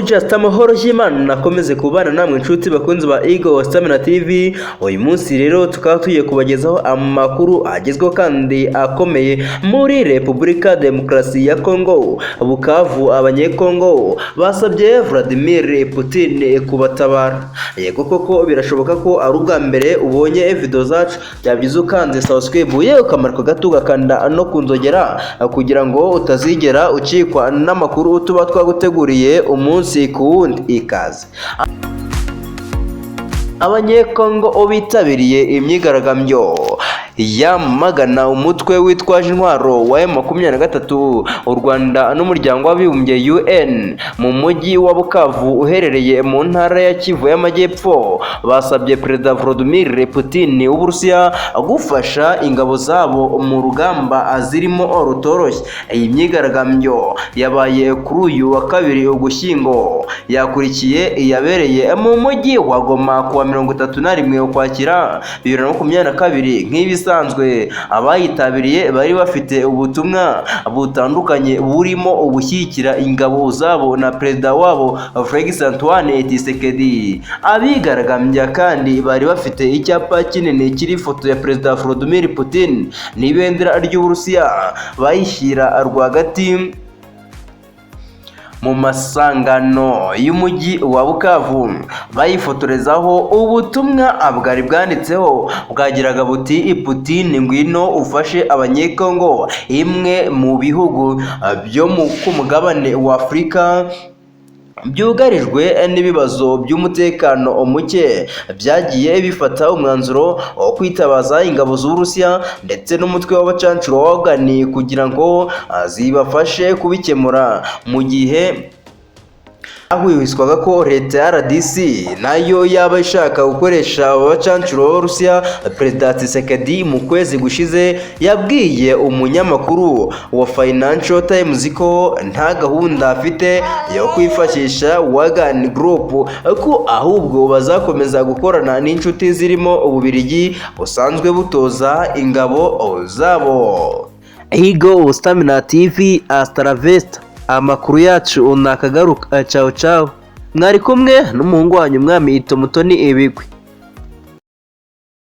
Just amahoro y'Imana nakomeze kubana namwe inshuti bakunzi ba Igiye TV. Uyu munsi rero tukaba tugiye kubagezaho amakuru agezweho kandi akomeye muri Repubulika Demokarasi ya Congo. Bukavu, abanyekongo basabye Vladimir Putin kubatabara. Yego koko birashoboka ko ari ubwa mbere ubonye video zacu, byabyiza ukanze subscribe yewe ukamara ko gato gakanda no kunzogera kugira ngo utazigera ucikwa n'amakuru tuba twaguteguriye umunsi ku wundi. Ikaze. Abanyekongo bitabiriye imyigaragambyo yamagana umutwe witwaje intwaro wa M23 u Rwanda n'umuryango w'abibumbye UN mu mujyi wa Bukavu uherereye mu ntara ya Kivu y'Amajyepfo. Basabye Prezida Vladimir Putin w'Uburusiya gufasha ingabo zabo mu rugamba zirimo rutoroshye. Iyi myigaragambyo yabaye kuri uyu wa kabiri Ugushyingo, yakurikiye yabereye mu mujyi wa Goma kuwa 31 Ukwakira 2022. Nk'ibisanzwe abayitabiriye bari bafite ubutumwa butandukanye burimo ubushyigikira ingabo zabo na Prezida wabo Felix Antoine Tshisekedi. Abigaragambya kandi bari bafite icyapa kinini kiri foto ya Prezida Vladimir Putin n'ibendera ry'Uburusiya, bayishyira rwagati mu masangano y'umujyi wa Bukavu, bayifotorezaho ubutumwa bwari bwanditseho bwagiraga buti Putin ngwino ufashe abanyekongo, imwe mu bihugu byo ku mugabane wa Afurika byugarijwe n'ibibazo by'umutekano muke, byagiye bifata umwanzuro wo kwitabaza ingabo z'Uburusiya ndetse n'umutwe w'abacancuro w'Afgani kugira ngo zibafashe kubikemura, mu gihe ahwihwiswaga ko leta ya RDC nayo yaba ishaka gukoresha abacancuro b'Uburusiya. Prezida Tshisekedi mu kwezi gushize yabwiye umunyamakuru wa Financial Times ko nta gahunda afite yo kwifashisha Wagner Group, ko ahubwo bazakomeza gukorana n'inshuti zirimo Ububiligi busanzwe butoza ingabo zabo. Igiye TV, hasta la vista. Amakuru yacu nakagaruka. Ciao ciao. Mwari kumwe n'umuhungu wanyu Mwami Ito Mutoni Ibigwi.